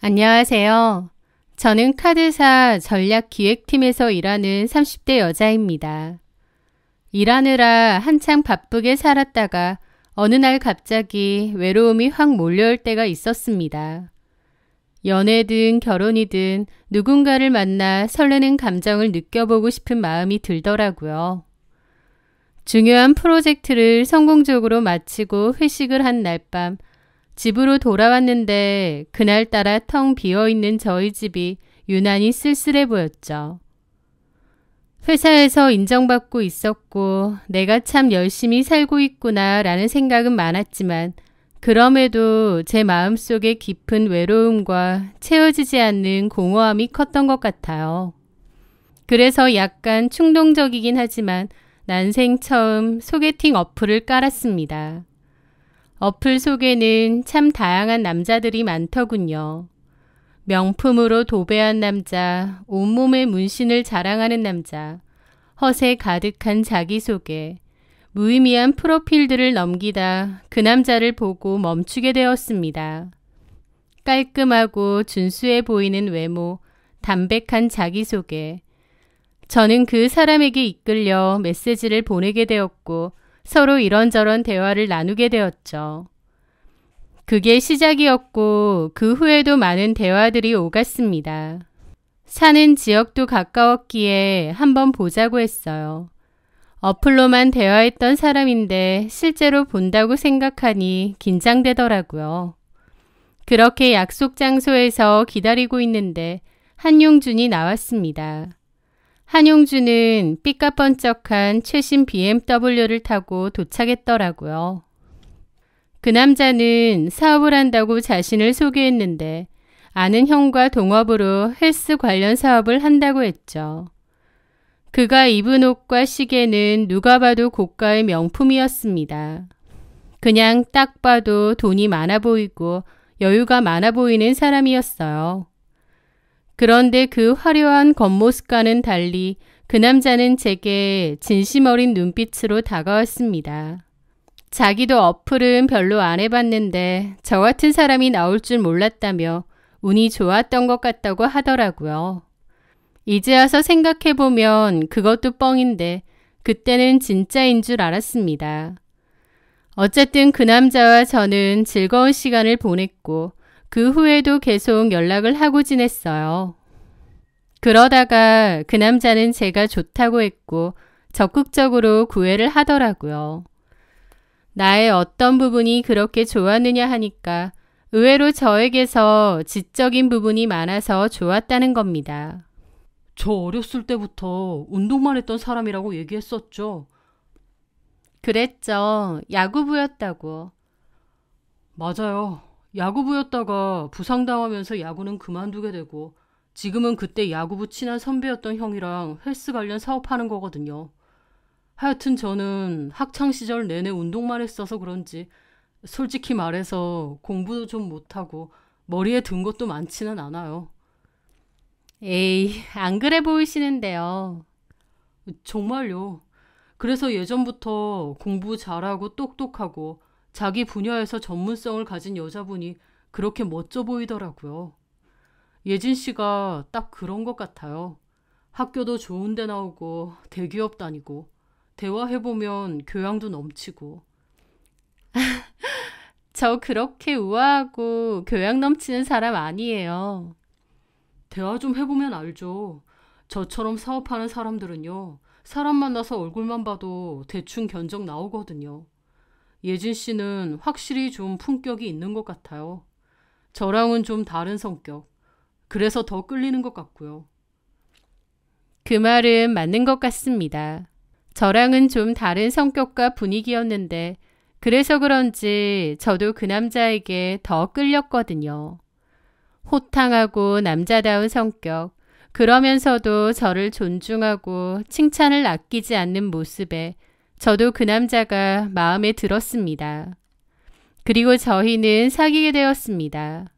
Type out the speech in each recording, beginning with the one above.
안녕하세요. 저는 카드사 전략기획팀에서 일하는 30대 여자입니다. 일하느라 한창 바쁘게 살았다가 어느 날 갑자기 외로움이 확 몰려올 때가 있었습니다. 연애든 결혼이든 누군가를 만나 설레는 감정을 느껴보고 싶은 마음이 들더라고요. 중요한 프로젝트를 성공적으로 마치고 회식을 한 날 밤 집으로 돌아왔는데 그날따라 텅 비어있는 저희 집이 유난히 쓸쓸해 보였죠. 회사에서 인정받고 있었고 내가 참 열심히 살고 있구나 라는 생각은 많았지만 그럼에도 제 마음속에 깊은 외로움과 채워지지 않는 공허함이 컸던 것 같아요. 그래서 약간 충동적이긴 하지만 난생 처음 소개팅 어플을 깔았습니다. 어플 속에는 참 다양한 남자들이 많더군요. 명품으로 도배한 남자, 온몸에 문신을 자랑하는 남자, 허세 가득한 자기소개, 무의미한 프로필들을 넘기다 그 남자를 보고 멈추게 되었습니다. 깔끔하고 준수해 보이는 외모, 담백한 자기소개. 저는 그 사람에게 이끌려 메시지를 보내게 되었고 서로 이런저런 대화를 나누게 되었죠. 그게 시작이었고 그 후에도 많은 대화들이 오갔습니다. 사는 지역도 가까웠기에 한번 보자고 했어요. 어플로만 대화했던 사람인데 실제로 본다고 생각하니 긴장되더라고요. 그렇게 약속 장소에서 기다리고 있는데 한용준이 나왔습니다. 한용준은 삐까뻔쩍한 최신 BMW를 타고 도착했더라고요. 그 남자는 사업을 한다고 자신을 소개했는데 아는 형과 동업으로 헬스 관련 사업을 한다고 했죠. 그가 입은 옷과 시계는 누가 봐도 고가의 명품이었습니다. 그냥 딱 봐도 돈이 많아 보이고 여유가 많아 보이는 사람이었어요. 그런데 그 화려한 겉모습과는 달리 그 남자는 제게 진심 어린 눈빛으로 다가왔습니다. 자기도 어플은 별로 안 해봤는데 저 같은 사람이 나올 줄 몰랐다며 운이 좋았던 것 같다고 하더라고요. 이제 와서 생각해보면 그것도 뻥인데 그때는 진짜인 줄 알았습니다. 어쨌든 그 남자와 저는 즐거운 시간을 보냈고 그 후에도 계속 연락을 하고 지냈어요. 그러다가 그 남자는 제가 좋다고 했고 적극적으로 구애를 하더라고요. 나의 어떤 부분이 그렇게 좋았느냐 하니까 의외로 저에게서 지적인 부분이 많아서 좋았다는 겁니다. 저 어렸을 때부터 운동만 했던 사람이라고 얘기했었죠. 그랬죠. 야구부였다고. 맞아요. 야구부였다가 부상당하면서 야구는 그만두게 되고 지금은 그때 야구부 친한 선배였던 형이랑 헬스 관련 사업하는 거거든요. 하여튼 저는 학창시절 내내 운동만 했어서 그런지 솔직히 말해서 공부도 좀 못하고 머리에 든 것도 많지는 않아요. 에이, 안 그래 보이시는데요. 정말요. 그래서 예전부터 공부 잘하고 똑똑하고 자기 분야에서 전문성을 가진 여자분이 그렇게 멋져 보이더라고요. 예진 씨가 딱 그런 것 같아요. 학교도 좋은 데 나오고 대기업 다니고 대화해보면 교양도 넘치고. 저 그렇게 우아하고 교양 넘치는 사람 아니에요. 대화 좀 해보면 알죠. 저처럼 사업하는 사람들은요. 사람 만나서 얼굴만 봐도 대충 견적 나오거든요. 예진 씨는 확실히 좀 품격이 있는 것 같아요. 저랑은 좀 다른 성격. 그래서 더 끌리는 것 같고요. 그 말은 맞는 것 같습니다. 저랑은 좀 다른 성격과 분위기였는데 그래서 그런지 저도 그 남자에게 더 끌렸거든요. 호탕하고 남자다운 성격, 그러면서도 저를 존중하고 칭찬을 아끼지 않는 모습에 저도 그 남자가 마음에 들었습니다. 그리고 저희는 사귀게 되었습니다.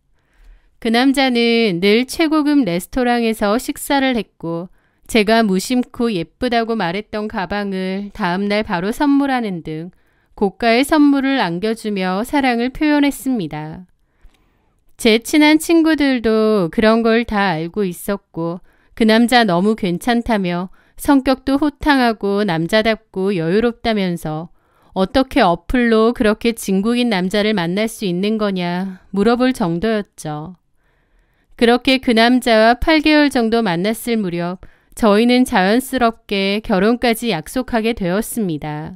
그 남자는 늘 최고급 레스토랑에서 식사를 했고 제가 무심코 예쁘다고 말했던 가방을 다음날 바로 선물하는 등 고가의 선물을 안겨주며 사랑을 표현했습니다. 제 친한 친구들도 그런 걸 다 알고 있었고 그 남자 너무 괜찮다며 성격도 호탕하고 남자답고 여유롭다면서 어떻게 어플로 그렇게 진국인 남자를 만날 수 있는 거냐 물어볼 정도였죠. 그렇게 그 남자와 8개월 정도 만났을 무렵 저희는 자연스럽게 결혼까지 약속하게 되었습니다.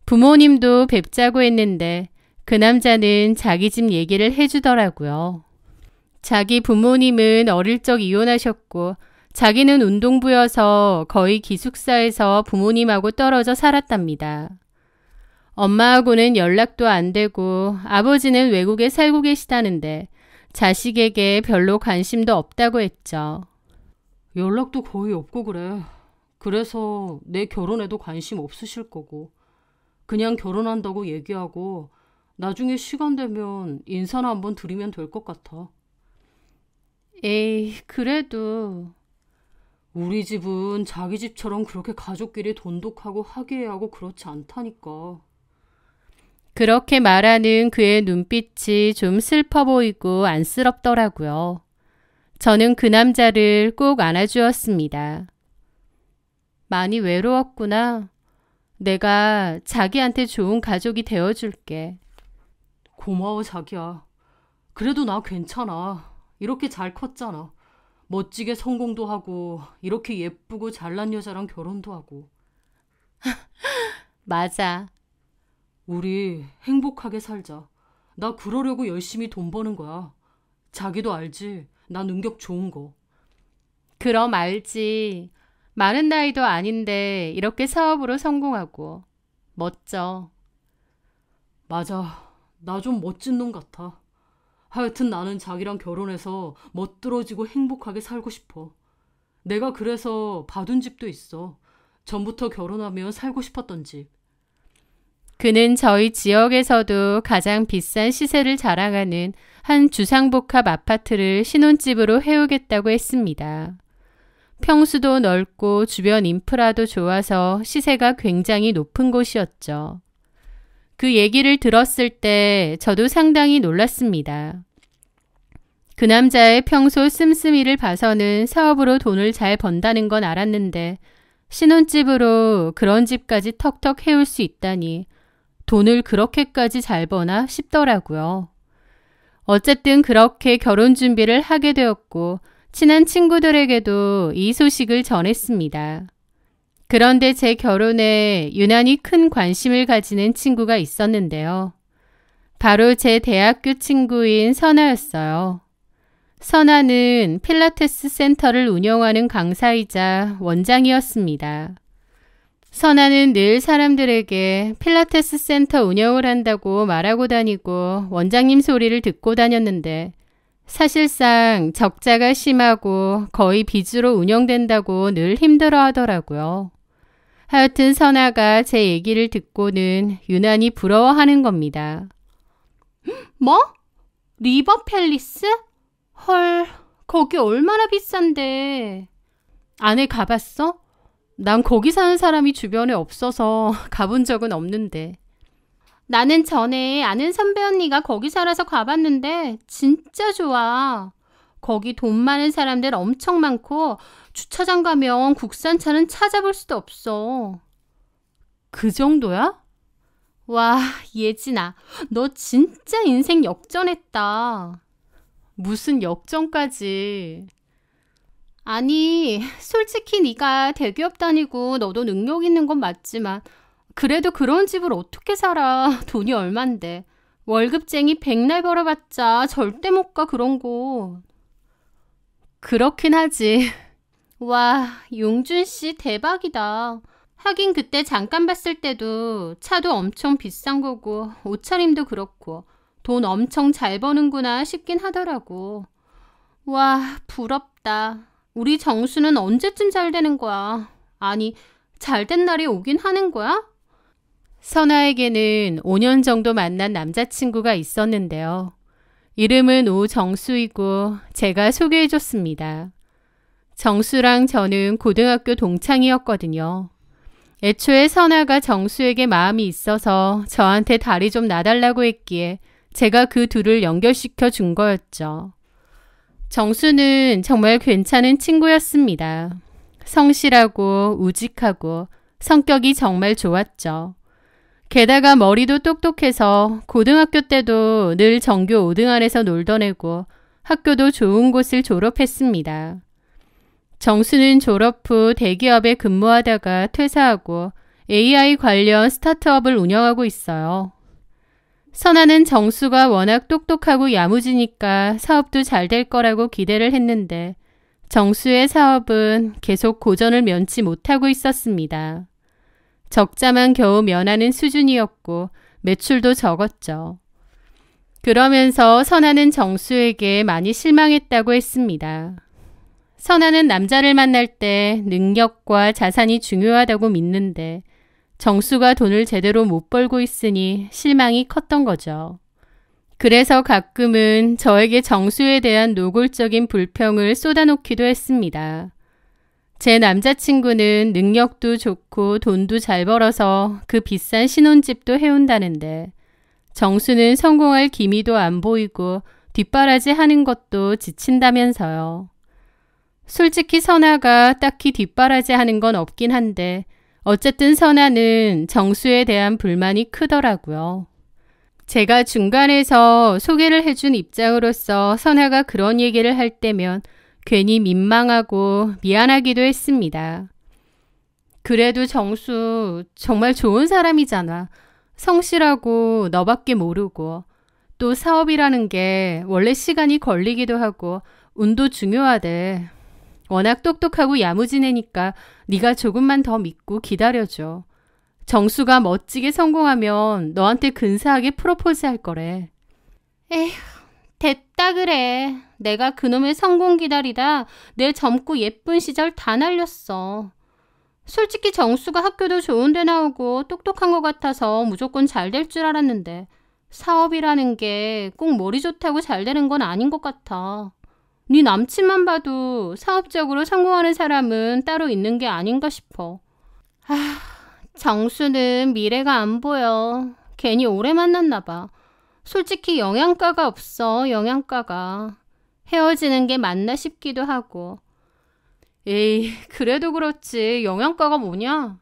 부모님도 뵙자고 했는데 그 남자는 자기 집 얘기를 해주더라고요. 자기 부모님은 어릴 적 이혼하셨고 자기는 운동부여서 거의 기숙사에서 부모님하고 떨어져 살았답니다. 엄마하고는 연락도 안 되고 아버지는 외국에 살고 계시다는데 자식에게 별로 관심도 없다고 했죠. 연락도 거의 없고 그래. 그래서 내 결혼에도 관심 없으실 거고. 그냥 결혼한다고 얘기하고 나중에 시간 되면 인사나 한번 드리면 될 것 같아. 에이, 그래도. 우리 집은 자기 집처럼 그렇게 가족끼리 돈독하고 화기애애하고 그렇지 않다니까. 그렇게 말하는 그의 눈빛이 좀 슬퍼 보이고 안쓰럽더라고요. 저는 그 남자를 꼭 안아주었습니다. 많이 외로웠구나. 내가 자기한테 좋은 가족이 되어줄게. 고마워 자기야. 그래도 나 괜찮아. 이렇게 잘 컸잖아. 멋지게 성공도 하고 이렇게 예쁘고 잘난 여자랑 결혼도 하고. 맞아. 우리 행복하게 살자. 나 그러려고 열심히 돈 버는 거야. 자기도 알지? 나 능력 좋은 거. 그럼 알지. 많은 나이도 아닌데 이렇게 사업으로 성공하고. 멋져. 맞아. 나 좀 멋진 놈 같아. 하여튼 나는 자기랑 결혼해서 멋들어지고 행복하게 살고 싶어. 내가 그래서 봐둔 집도 있어. 전부터 결혼하면 살고 싶었던 집. 그는 저희 지역에서도 가장 비싼 시세를 자랑하는 한 주상복합 아파트를 신혼집으로 해오겠다고 했습니다. 평수도 넓고 주변 인프라도 좋아서 시세가 굉장히 높은 곳이었죠. 그 얘기를 들었을 때 저도 상당히 놀랐습니다. 그 남자의 평소 씀씀이를 봐서는 사업으로 돈을 잘 번다는 건 알았는데 신혼집으로 그런 집까지 턱턱 해올 수 있다니 돈을 그렇게까지 잘 버나 싶더라고요. 어쨌든 그렇게 결혼 준비를 하게 되었고 친한 친구들에게도 이 소식을 전했습니다. 그런데 제 결혼에 유난히 큰 관심을 가지는 친구가 있었는데요. 바로 제 대학교 친구인 선아였어요. 선아는 필라테스 센터를 운영하는 강사이자 원장이었습니다. 선아는 늘 사람들에게 필라테스 센터 운영을 한다고 말하고 다니고 원장님 소리를 듣고 다녔는데 사실상 적자가 심하고 거의 빚으로 운영된다고 늘 힘들어 하더라고요. 하여튼 선아가 제 얘기를 듣고는 유난히 부러워하는 겁니다. 뭐? 리버 팰리스? 헐, 거기 얼마나 비싼데. 안에 가봤어? 난 거기 사는 사람이 주변에 없어서 가본 적은 없는데. 나는 전에 아는 선배 언니가 거기 살아서 가봤는데 진짜 좋아. 거기 돈 많은 사람들 엄청 많고 주차장 가면 국산차는 찾아볼 수도 없어. 그 정도야? 와, 예진아, 너 진짜 인생 역전했다. 무슨 역전까지. 아니, 솔직히 네가 대기업 다니고 너도 능력 있는 건 맞지만 그래도 그런 집을 어떻게 살아. 돈이 얼만데. 월급쟁이 백날 벌어봤자 절대 못 가 그런 곳. 그렇긴 하지. 와, 용준 씨 대박이다. 하긴 그때 잠깐 봤을 때도 차도 엄청 비싼 거고 옷차림도 그렇고 돈 엄청 잘 버는구나 싶긴 하더라고. 와, 부럽다. 우리 정수는 언제쯤 잘 되는 거야? 아니, 잘 된 날이 오긴 하는 거야? 선아에게는 5년 정도 만난 남자친구가 있었는데요. 이름은 오정수이고 제가 소개해줬습니다. 정수랑 저는 고등학교 동창이었거든요. 애초에 선아가 정수에게 마음이 있어서 저한테 다리 좀 놔달라고 했기에 제가 그 둘을 연결시켜 준 거였죠. 정수는 정말 괜찮은 친구였습니다. 성실하고 우직하고 성격이 정말 좋았죠. 게다가 머리도 똑똑해서 고등학교 때도 늘 전교 5등 안에서 놀던 애고 학교도 좋은 곳을 졸업했습니다. 정수는 졸업 후 대기업에 근무하다가 퇴사하고 AI 관련 스타트업을 운영하고 있어요. 선아는 정수가 워낙 똑똑하고 야무지니까 사업도 잘 될 거라고 기대를 했는데 정수의 사업은 계속 고전을 면치 못하고 있었습니다. 적자만 겨우 면하는 수준이었고 매출도 적었죠. 그러면서 선아는 정수에게 많이 실망했다고 했습니다. 선아는 남자를 만날 때 능력과 자산이 중요하다고 믿는데 정수가 돈을 제대로 못 벌고 있으니 실망이 컸던 거죠. 그래서 가끔은 저에게 정수에 대한 노골적인 불평을 쏟아놓기도 했습니다. 제 남자친구는 능력도 좋고 돈도 잘 벌어서 그 비싼 신혼집도 해온다는데 정수는 성공할 기미도 안 보이고 뒷바라지 하는 것도 지친다면서요. 솔직히 선아가 딱히 뒷바라지 하는 건 없긴 한데 어쨌든 선아는 정수에 대한 불만이 크더라고요. 제가 중간에서 소개를 해준 입장으로서 선아가 그런 얘기를 할 때면 괜히 민망하고 미안하기도 했습니다. 그래도 정수 정말 좋은 사람이잖아. 성실하고 너밖에 모르고 또 사업이라는 게 원래 시간이 걸리기도 하고 운도 중요하대. 워낙 똑똑하고 야무진 애니까 네가 조금만 더 믿고 기다려줘. 정수가 멋지게 성공하면 너한테 근사하게 프로포즈 할 거래. 에휴, 됐다 그래. 내가 그놈의 성공 기다리다 내 젊고 예쁜 시절 다 날렸어. 솔직히 정수가 학교도 좋은 데 나오고 똑똑한 것 같아서 무조건 잘 될 줄 알았는데 사업이라는 게 꼭 머리 좋다고 잘 되는 건 아닌 것 같아. 네 남친만 봐도 사업적으로 성공하는 사람은 따로 있는 게 아닌가 싶어. 정수는 미래가 안 보여. 괜히 오래 만났나 봐. 솔직히 영양가가 없어, 영양가가. 헤어지는 게 맞나 싶기도 하고. 에이, 그래도 그렇지. 영양가가 뭐냐?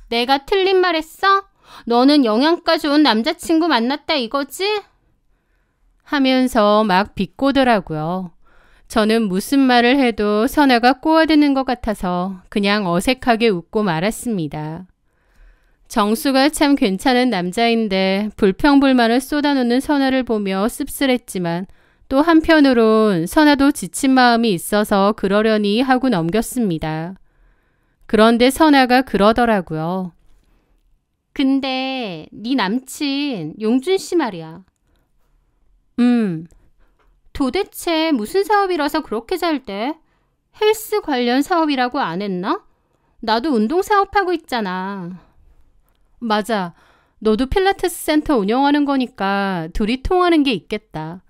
내가 틀린 말 했어? 너는 영양가 좋은 남자친구 만났다 이거지? 하면서 막 비꼬더라고요. 저는 무슨 말을 해도 선아가 꼬아드는 것 같아서 그냥 어색하게 웃고 말았습니다. 정수가 참 괜찮은 남자인데 불평불만을 쏟아놓는 선아를 보며 씁쓸했지만 또 한편으론 선아도 지친 마음이 있어서 그러려니 하고 넘겼습니다. 그런데 선아가 그러더라고요. 근데 네 남친 용준 씨 말이야. 도대체 무슨 사업이라서 그렇게 잘 돼? 헬스 관련 사업이라고 안 했나? 나도 운동 사업하고 있잖아. 맞아. 너도 필라테스 센터 운영하는 거니까 둘이 통하는 게 있겠다.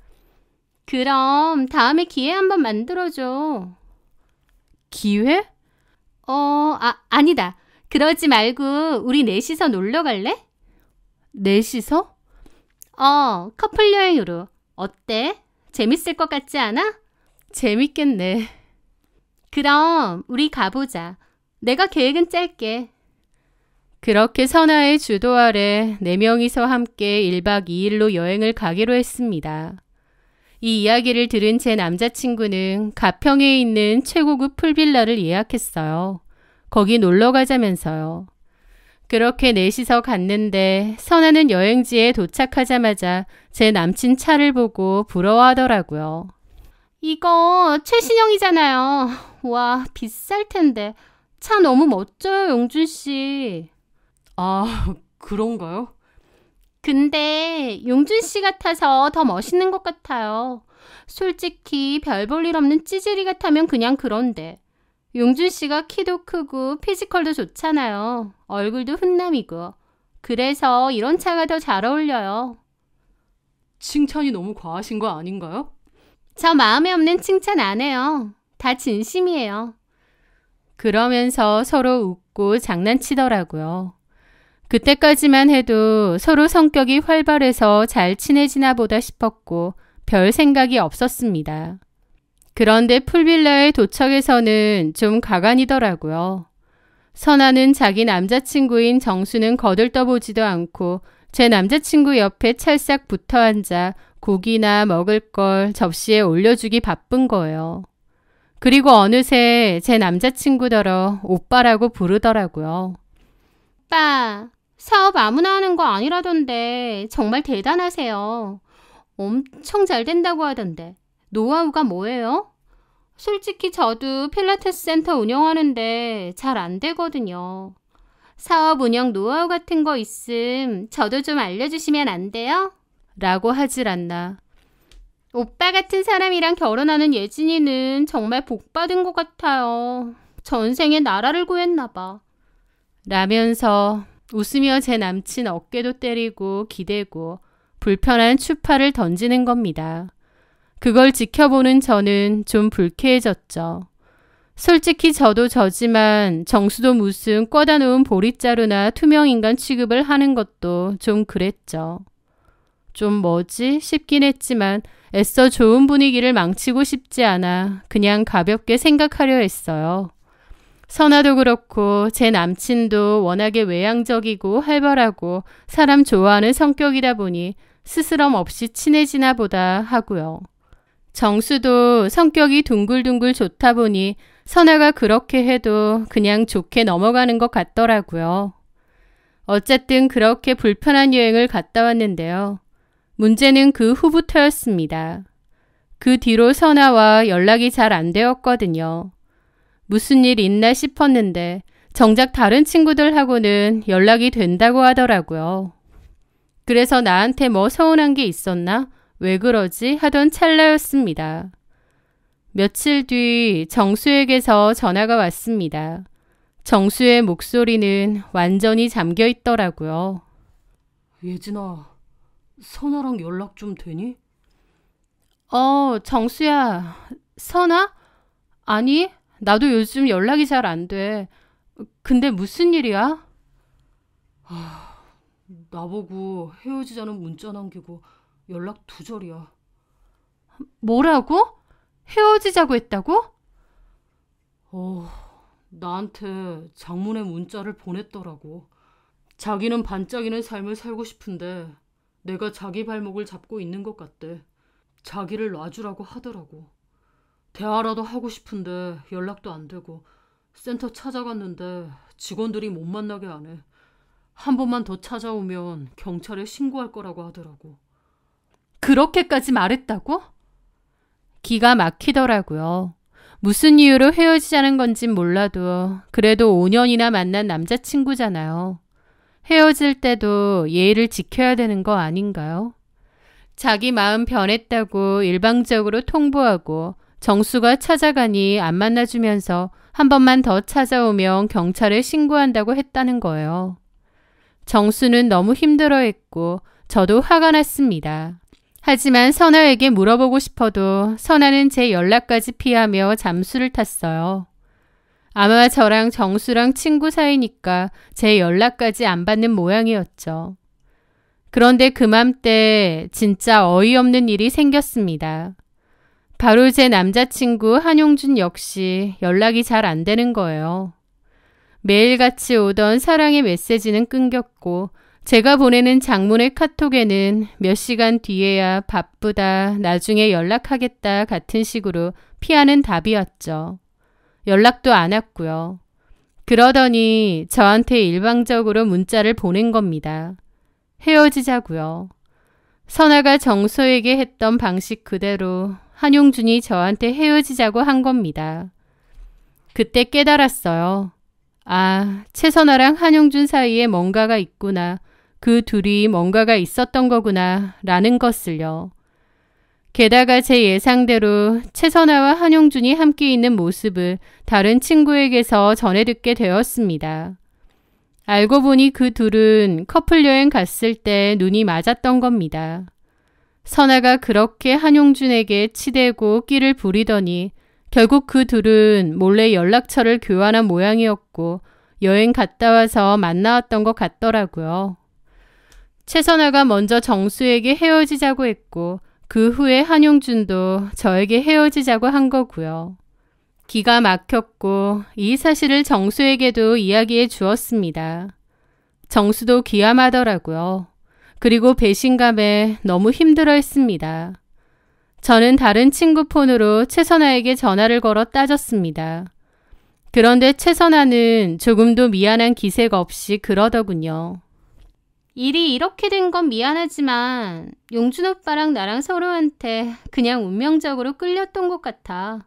그럼 다음에 기회 한번 만들어줘. 기회? 아니다. 그러지 말고 우리 넷이서 놀러 갈래? 넷이서? 커플 여행으로. 어때? 재밌을 것 같지 않아? 재밌겠네. 그럼 우리 가보자. 내가 계획은 짤게. 그렇게 선아의 주도 아래 4명이서 함께 1박 2일로 여행을 가기로 했습니다. 이 이야기를 들은 제 남자친구는 가평에 있는 최고급 풀빌라를 예약했어요. 거기 놀러 가자면서요. 그렇게 넷이서 갔는데 선아는 여행지에 도착하자마자 제 남친 차를 보고 부러워하더라고요. 이거 최신형이잖아요. 와, 비쌀 텐데. 차 너무 멋져요, 용준 씨. 아, 그런가요? 근데 용준 씨 같아서 더 멋있는 것 같아요. 솔직히 별 볼 일 없는 찌질이 같으면 그냥 그런데. 용준 씨가 키도 크고 피지컬도 좋잖아요. 얼굴도 훈남이고. 그래서 이런 차가 더 잘 어울려요. 칭찬이 너무 과하신 거 아닌가요? 저 마음에 없는 칭찬 안 해요. 다 진심이에요. 그러면서 서로 웃고 장난치더라고요. 그때까지만 해도 서로 성격이 활발해서 잘 친해지나 보다 싶었고 별 생각이 없었습니다. 그런데 풀빌라에 도착해서는 좀 가관이더라고요. 선아는 자기 남자친구인 정수는 거들떠보지도 않고 제 남자친구 옆에 찰싹 붙어 앉아 고기나 먹을 걸 접시에 올려주기 바쁜 거예요. 그리고 어느새 제 남자친구더러 오빠라고 부르더라고요. 오빠, 사업 아무나 하는 거 아니라던데 정말 대단하세요. 엄청 잘 된다고 하던데 노하우가 뭐예요? 솔직히 저도 필라테스 센터 운영하는데 잘 안 되거든요. 사업 운영 노하우 같은 거 있음 저도 좀 알려주시면 안 돼요? 라고 하질 않나. 오빠 같은 사람이랑 결혼하는 예진이는 정말 복 받은 것 같아요. 전생에 나라를 구했나 봐. 라면서 웃으며 제 남친 어깨도 때리고 기대고 불편한 추파를 던지는 겁니다. 그걸 지켜보는 저는 좀 불쾌해졌죠. 솔직히 저도 저지만 정수도 무슨 꿔다 놓은 보릿자루나 투명인간 취급을 하는 것도 좀 그랬죠. 좀 뭐지 싶긴 했지만 애써 좋은 분위기를 망치고 싶지 않아 그냥 가볍게 생각하려 했어요. 선아도 그렇고 제 남친도 워낙에 외향적이고 활발하고 사람 좋아하는 성격이다 보니 스스럼 없이 친해지나 보다 하고요. 정수도 성격이 둥글둥글 좋다 보니 선아가 그렇게 해도 그냥 좋게 넘어가는 것 같더라고요. 어쨌든 그렇게 불편한 여행을 갔다 왔는데요. 문제는 그 후부터였습니다. 그 뒤로 선아와 연락이 잘 안 되었거든요. 무슨 일 있나 싶었는데 정작 다른 친구들하고는 연락이 된다고 하더라고요. 그래서 나한테 뭐 서운한 게 있었나? 왜 그러지? 하던 찰나였습니다. 며칠 뒤 정수에게서 전화가 왔습니다. 정수의 목소리는 완전히 잠겨 있더라고요. 예진아, 선아랑 연락 좀 되니? 정수야. 선아? 아니, 나도 요즘 연락이 잘 안 돼. 근데 무슨 일이야? 나보고 헤어지자는 문자 남기고 연락 두절이야. 뭐라고? 헤어지자고 했다고? 나한테 장문의 문자를 보냈더라고. 자기는 반짝이는 삶을 살고 싶은데 내가 자기 발목을 잡고 있는 것 같대. 자기를 놔주라고 하더라고. 대화라도 하고 싶은데 연락도 안 되고 센터 찾아갔는데 직원들이 못 만나게 안 해. 한 번만 더 찾아오면 경찰에 신고할 거라고 하더라고. 그렇게까지 말했다고? 기가 막히더라고요. 무슨 이유로 헤어지자는 건진 몰라도 그래도 5년이나 만난 남자친구잖아요. 헤어질 때도 예의를 지켜야 되는 거 아닌가요? 자기 마음 변했다고 일방적으로 통보하고 정수가 찾아가니 안 만나주면서 한 번만 더 찾아오면 경찰에 신고한다고 했다는 거예요. 정수는 너무 힘들어했고 저도 화가 났습니다. 하지만 선아에게 물어보고 싶어도 선아는 제 연락까지 피하며 잠수를 탔어요. 아마 저랑 정수랑 친구 사이니까 제 연락까지 안 받는 모양이었죠. 그런데 그맘때 진짜 어이없는 일이 생겼습니다. 바로 제 남자친구 한용준 역시 연락이 잘 안 되는 거예요. 매일같이 오던 사랑의 메시지는 끊겼고 제가 보내는 장문의 카톡에는 몇 시간 뒤에야 바쁘다, 나중에 연락하겠다 같은 식으로 피하는 답이 왔죠. 연락도 안 왔고요. 그러더니 저한테 일방적으로 문자를 보낸 겁니다. 헤어지자고요. 선아가 정소에게 했던 방식 그대로 한용준이 저한테 헤어지자고 한 겁니다. 그때 깨달았어요. 아, 최선아랑 한용준 사이에 뭔가가 있구나. 그 둘이 뭔가가 있었던 거구나 라는 것을요. 게다가 제 예상대로 최선아와 한용준이 함께 있는 모습을 다른 친구에게서 전해 듣게 되었습니다. 알고 보니 그 둘은 커플 여행 갔을 때 눈이 맞았던 겁니다. 선아가 그렇게 한용준에게 치대고 끼를 부리더니 결국 그 둘은 몰래 연락처를 교환한 모양이었고 여행 갔다 와서 만나왔던 것 같더라고요. 최선아가 먼저 정수에게 헤어지자고 했고 그 후에 한용준도 저에게 헤어지자고 한 거고요. 기가 막혔고 이 사실을 정수에게도 이야기해 주었습니다. 정수도 기함하더라고요. 그리고 배신감에 너무 힘들어했습니다. 저는 다른 친구 폰으로 최선아에게 전화를 걸어 따졌습니다. 그런데 최선아는 조금도 미안한 기색 없이 그러더군요. 일이 이렇게 된 건 미안하지만 용준 오빠랑 나랑 서로한테 그냥 운명적으로 끌렸던 것 같아.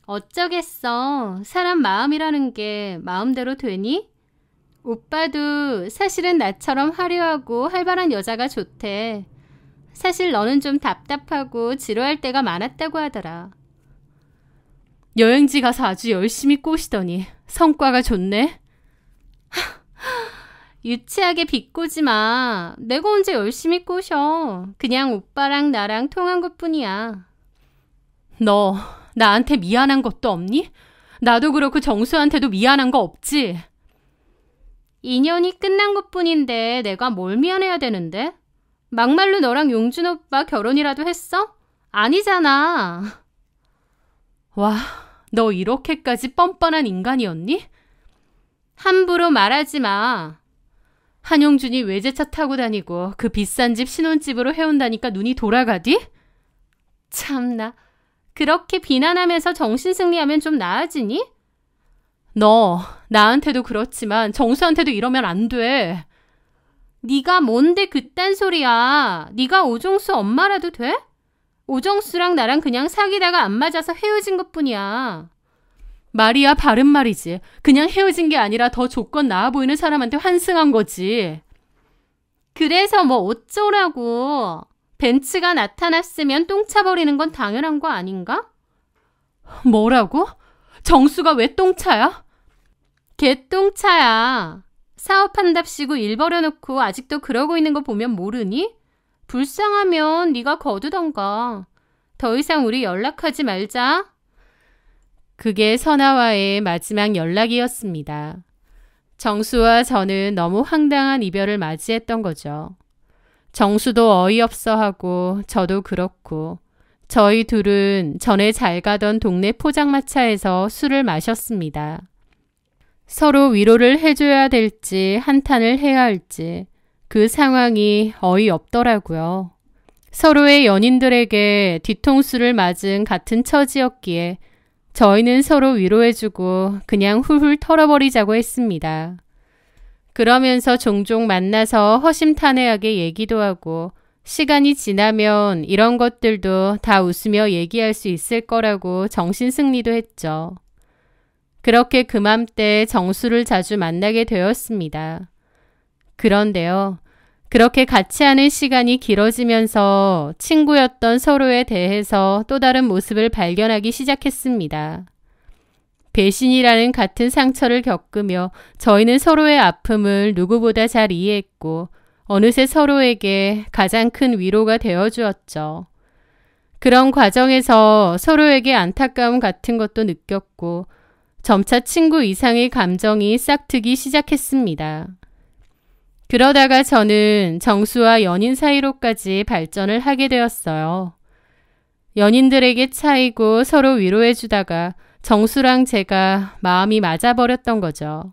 어쩌겠어. 사람 마음이라는 게 마음대로 되니? 오빠도 사실은 나처럼 화려하고 활발한 여자가 좋대. 사실 너는 좀 답답하고 지루할 때가 많았다고 하더라. 여행지 가서 아주 열심히 꼬시더니 성과가 좋네. 유치하게 비꼬지 마. 내가 언제 열심히 꼬셔. 그냥 오빠랑 나랑 통한 것뿐이야. 너 나한테 미안한 것도 없니? 나도 그렇고 정수한테도 미안한 거 없지? 인연이 끝난 것뿐인데 내가 뭘 미안해야 되는데? 막말로 너랑 용준 오빠 결혼이라도 했어? 아니잖아. 와, 너 이렇게까지 뻔뻔한 인간이었니? 함부로 말하지 마. 한용준이 외제차 타고 다니고 그 비싼 집 신혼집으로 해온다니까 눈이 돌아가디? 참나, 그렇게 비난하면서 정신승리하면 좀 나아지니? 너 나한테도 그렇지만 정수한테도 이러면 안 돼. 네가 뭔데 그딴 소리야. 네가 오정수 엄마라도 돼? 오정수랑 나랑 그냥 사귀다가 안 맞아서 헤어진 것뿐이야. 말이야 바른 말이지. 그냥 헤어진 게 아니라 더 조건 나아 보이는 사람한테 환승한 거지. 그래서 뭐 어쩌라고. 벤츠가 나타났으면 똥차 버리는 건 당연한 거 아닌가? 뭐라고? 정수가 왜 똥차야? 걔 똥차야. 사업한답시고 일 버려놓고 아직도 그러고 있는 거 보면 모르니? 불쌍하면 네가 거두던가. 더 이상 우리 연락하지 말자. 그게 선아와의 마지막 연락이었습니다. 정수와 저는 너무 황당한 이별을 맞이했던 거죠. 정수도 어이없어 하고 저도 그렇고 저희 둘은 전에 잘 가던 동네 포장마차에서 술을 마셨습니다. 서로 위로를 해줘야 될지 한탄을 해야 할지 그 상황이 어이없더라고요. 서로의 연인들에게 뒤통수를 맞은 같은 처지였기에 저희는 서로 위로해주고 그냥 훌훌 털어버리자고 했습니다. 그러면서 종종 만나서 허심탄회하게 얘기도 하고 시간이 지나면 이런 것들도 다 웃으며 얘기할 수 있을 거라고 정신승리도 했죠. 그렇게 그맘때 정수를 자주 만나게 되었습니다. 그런데요. 그렇게 같이 하는 시간이 길어지면서 친구였던 서로에 대해서 또 다른 모습을 발견하기 시작했습니다. 배신이라는 같은 상처를 겪으며 저희는 서로의 아픔을 누구보다 잘 이해했고 어느새 서로에게 가장 큰 위로가 되어주었죠. 그런 과정에서 서로에게 안타까움 같은 것도 느꼈고 점차 친구 이상의 감정이 싹트기 시작했습니다. 그러다가 저는 정수와 연인 사이로까지 발전을 하게 되었어요. 연인들에게 차이고 서로 위로해주다가 정수랑 제가 마음이 맞아버렸던 거죠.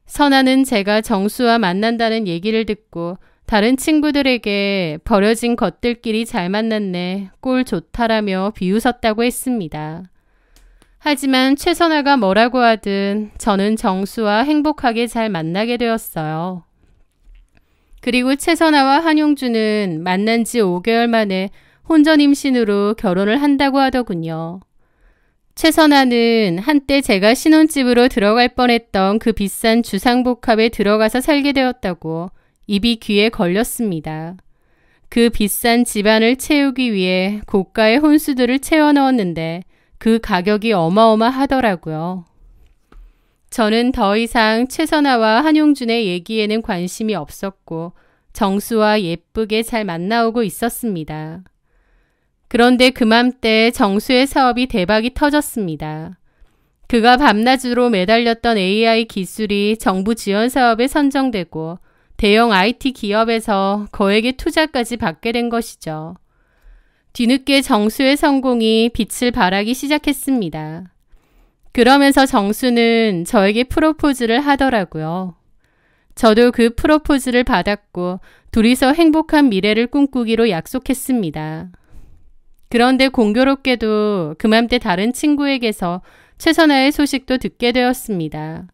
선아는 제가 정수와 만난다는 얘기를 듣고 다른 친구들에게 버려진 것들끼리 잘 만났네, 꼴 좋다라며 비웃었다고 했습니다. 하지만 최선아가 뭐라고 하든 저는 정수와 행복하게 잘 만나게 되었어요. 그리고 최선아와 한용준은 만난 지 5개월 만에 혼전 임신으로 결혼을 한다고 하더군요. 최선아는 한때 제가 신혼집으로 들어갈 뻔했던 그 비싼 주상복합에 들어가서 살게 되었다고 입이 귀에 걸렸습니다. 그 비싼 집안을 채우기 위해 고가의 혼수들을 채워 넣었는데 그 가격이 어마어마하더라고요. 저는 더 이상 최선아와 한용준의 얘기에는 관심이 없었고 정수와 예쁘게 잘 만나오고 있었습니다. 그런데 그맘때 정수의 사업이 대박이 터졌습니다. 그가 밤낮으로 매달렸던 AI 기술이 정부 지원 사업에 선정되고 대형 IT 기업에서 거액의 투자까지 받게 된 것이죠. 뒤늦게 정수의 성공이 빛을 발하기 시작했습니다. 그러면서 정수는 저에게 프로포즈를 하더라고요. 저도 그 프로포즈를 받았고 둘이서 행복한 미래를 꿈꾸기로 약속했습니다. 그런데 공교롭게도 그맘때 다른 친구에게서 최선아의 소식도 듣게 되었습니다.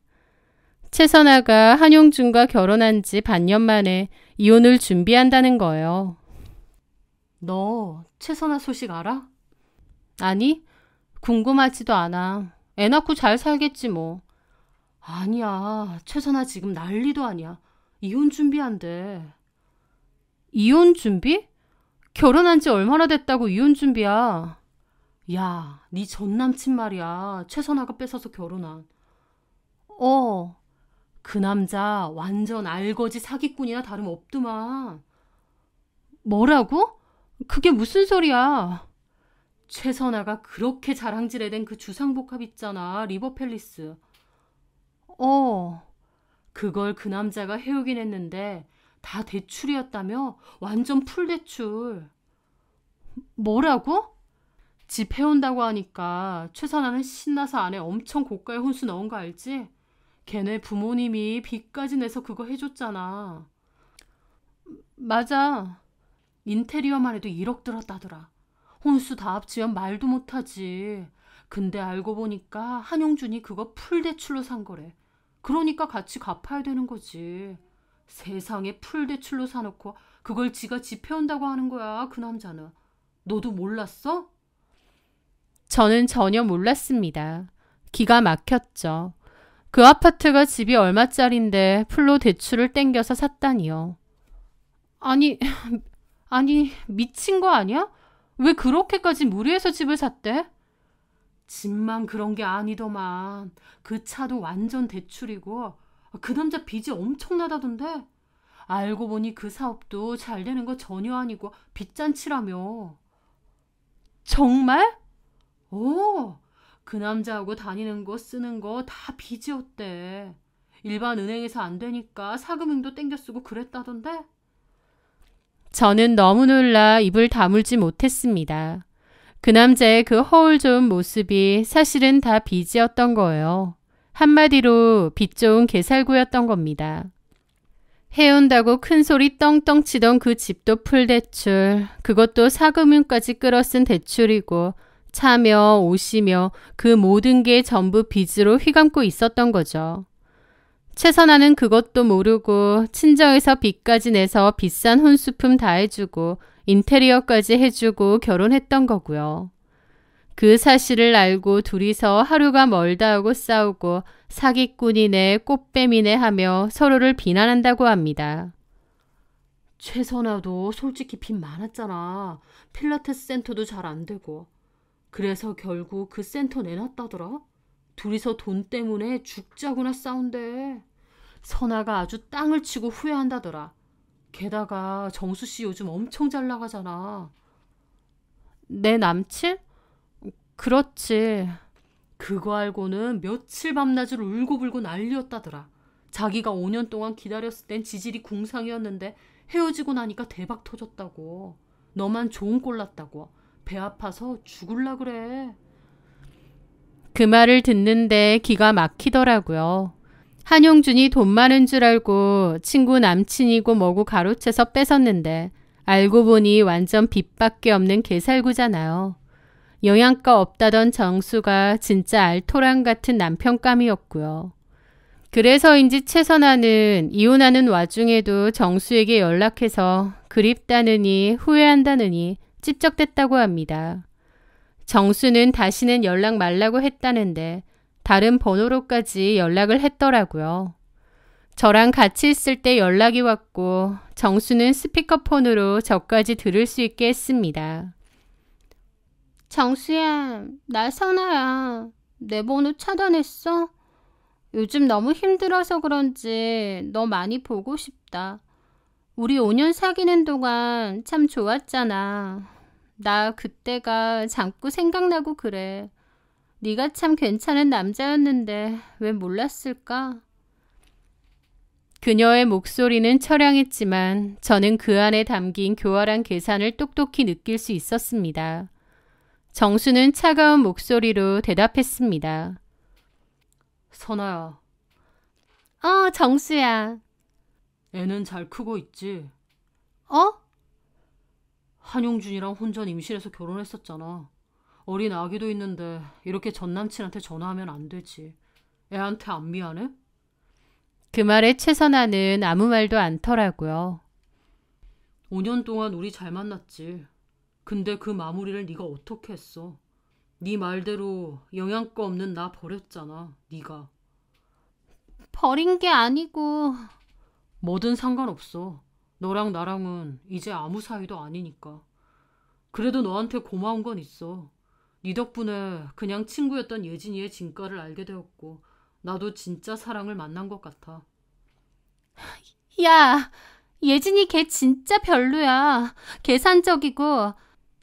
최선아가 한용준과 결혼한 지 반년 만에 이혼을 준비한다는 거예요. 너 최선아 소식 알아? 아니, 궁금하지도 않아. 애 낳고 잘 살겠지 뭐. 아니야. 최선아 지금 난리도 아니야. 이혼 준비한대. 이혼 준비? 결혼한 지 얼마나 됐다고 이혼 준비야? 야, 네 전 남친 말이야. 최선아가 뺏어서 결혼한. 그 남자 완전 알거지 사기꾼이나 다름없더만. 뭐라고? 그게 무슨 소리야? 최선아가 그렇게 자랑질해댄 그 주상복합 있잖아. 리버팰리스. 그걸 그 남자가 해오긴 했는데 다 대출이었다며? 완전 풀대출. 뭐라고? 집 해온다고 하니까 최선아는 신나서 안에 엄청 고가의 혼수 넣은 거 알지? 걔네 부모님이 빚까지 내서 그거 해줬잖아. 맞아. 인테리어만 해도 1억 들었다더라. 혼수 다 합치면 말도 못하지. 근데 알고 보니까 한용준이 그거 풀대출로 산 거래. 그러니까 같이 갚아야 되는 거지. 세상에 풀대출로 사놓고 그걸 지가 집 해온다고 하는 거야, 그 남자는. 너도 몰랐어? 저는 전혀 몰랐습니다. 기가 막혔죠. 그 아파트가 집이 얼마짜린데 풀로 대출을 땡겨서 샀다니요. 아니, 미친 거 아니야? 왜 그렇게까지 무리해서 집을 샀대? 집만 그런 게 아니더만. 그 차도 완전 대출이고 그 남자 빚이 엄청나다던데. 알고 보니 그 사업도 잘 되는 거 전혀 아니고 빚잔치라며. 정말? 그 남자하고 다니는 거 쓰는 거 다 빚이었대. 일반 은행에서 안 되니까 사금융도 땡겨 쓰고 그랬다던데. 저는 너무 놀라 입을 다물지 못했습니다. 그 남자의 그 허울 좋은 모습이 사실은 다 빚이었던 거예요. 한마디로 빚 좋은 개살구였던 겁니다. 해온다고 큰 소리 떵떵 치던 그 집도 풀대출, 그것도 사금융까지 끌어쓴 대출이고 차며 옷이며 그 모든 게 전부 빚으로 휘감고 있었던 거죠. 최선아는 그것도 모르고 친정에서 빚까지 내서 비싼 혼수품 다 해주고 인테리어까지 해주고 결혼했던 거고요. 그 사실을 알고 둘이서 하루가 멀다 하고 싸우고 사기꾼이네 꽃뱀이네 하며 서로를 비난한다고 합니다. 최선아도 솔직히 빚 많았잖아. 필라테스 센터도 잘 안 되고. 그래서 결국 그 센터 내놨다더라. 둘이서 돈 때문에 죽자고나 싸운대. 선아가 아주 땅을 치고 후회한다더라. 게다가 정수 씨 요즘 엄청 잘 나가잖아. 내 남친? 그렇지. 그거 알고는 며칠 밤낮으로 울고불고 난리였다더라. 자기가 5년 동안 기다렸을 땐 지질이 궁상이었는데 헤어지고 나니까 대박 터졌다고. 너만 좋은 꼴 났다고. 배 아파서 죽을라 그래. 그 말을 듣는데 기가 막히더라고요. 한용준이 돈 많은 줄 알고 친구 남친이고 뭐고 가로채서 뺏었는데 알고 보니 완전 빚밖에 없는 개살구잖아요. 영양가 없다던 정수가 진짜 알토란 같은 남편감이었고요. 그래서인지 최선아는 이혼하는 와중에도 정수에게 연락해서 그립다느니 후회한다느니 찝적댔다고 합니다. 정수는 다시는 연락 말라고 했다는데 다른 번호로까지 연락을 했더라고요. 저랑 같이 있을 때 연락이 왔고 정수는 스피커폰으로 저까지 들을 수 있게 했습니다. 정수야, 나 선아야. 내 번호 차단했어? 요즘 너무 힘들어서 그런지 너 많이 보고 싶다. 우리 5년 사귀는 동안 참 좋았잖아. 나 그때가 자꾸 생각나고 그래. 네가 참 괜찮은 남자였는데 왜 몰랐을까? 그녀의 목소리는 처량했지만 저는 그 안에 담긴 교활한 계산을 똑똑히 느낄 수 있었습니다. 정수는 차가운 목소리로 대답했습니다. 선아야. 정수야. 애는 잘 크고 있지? 어? 한용준이랑 혼전 임신해서 결혼했었잖아. 어린 아기도 있는데 이렇게 전 남친한테 전화하면 안 되지. 애한테 안 미안해? 그 말에 최선아는 아무 말도 않더라고요. 5년 동안 우리 잘 만났지. 근데 그 마무리를 네가 어떻게 했어? 네 말대로 영양가 없는 나 버렸잖아. 네가. 버린 게 아니고. 뭐든 상관없어. 너랑 나랑은 이제 아무 사이도 아니니까. 그래도 너한테 고마운 건 있어. 네 덕분에 그냥 친구였던 예진이의 진가를 알게 되었고 나도 진짜 사랑을 만난 것 같아. 야, 예진이 걔 진짜 별로야. 계산적이고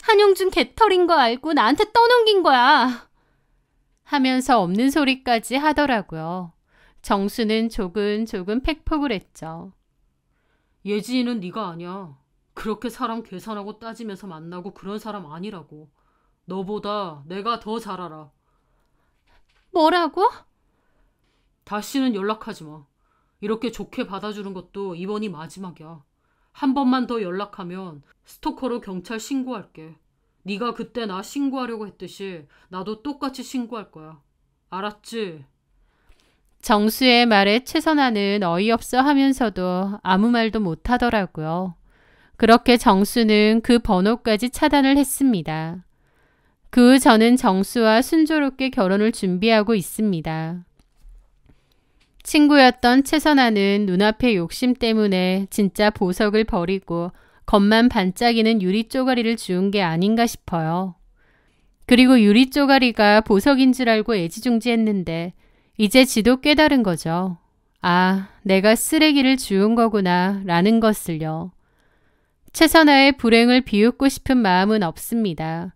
한용준 개털인 거 알고 나한테 떠넘긴 거야. 하면서 없는 소리까지 하더라고요. 정수는 조근조근 팩폭을 했죠. 예진이는 네가 아니야. 그렇게 사람 계산하고 따지면서 만나고 그런 사람 아니라고. 너보다 내가 더 잘 알아. 뭐라고? 다시는 연락하지 마. 이렇게 좋게 받아주는 것도 이번이 마지막이야. 한 번만 더 연락하면 스토커로 경찰 신고할게. 네가 그때 나 신고하려고 했듯이 나도 똑같이 신고할 거야. 알았지? 정수의 말에 최선아는 어이없어 하면서도 아무 말도 못하더라고요. 그렇게 정수는 그 번호까지 차단을 했습니다. 그 후 저는 정수와 순조롭게 결혼을 준비하고 있습니다. 친구였던 최선아는 눈앞의 욕심 때문에 진짜 보석을 버리고 겉만 반짝이는 유리 쪼가리를 주운 게 아닌가 싶어요. 그리고 유리 쪼가리가 보석인 줄 알고 애지중지했는데 이제 지도 깨달은 거죠. 아, 내가 쓰레기를 주운 거구나 라는 것을요. 최선아의 불행을 비웃고 싶은 마음은 없습니다.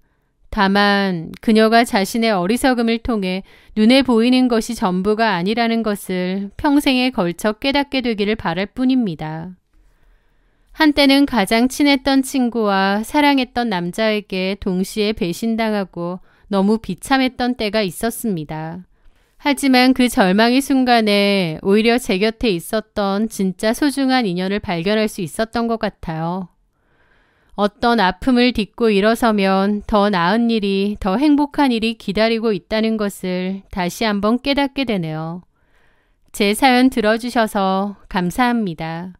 다만 그녀가 자신의 어리석음을 통해 눈에 보이는 것이 전부가 아니라는 것을 평생에 걸쳐 깨닫게 되기를 바랄 뿐입니다. 한때는 가장 친했던 친구와 사랑했던 남자에게 동시에 배신당하고 너무 비참했던 때가 있었습니다. 하지만 그 절망의 순간에 오히려 제 곁에 있었던 진짜 소중한 인연을 발견할 수 있었던 것 같아요. 어떤 아픔을 딛고 일어서면 더 나은 일이, 더 행복한 일이 기다리고 있다는 것을 다시 한번 깨닫게 되네요. 제 사연 들어주셔서 감사합니다.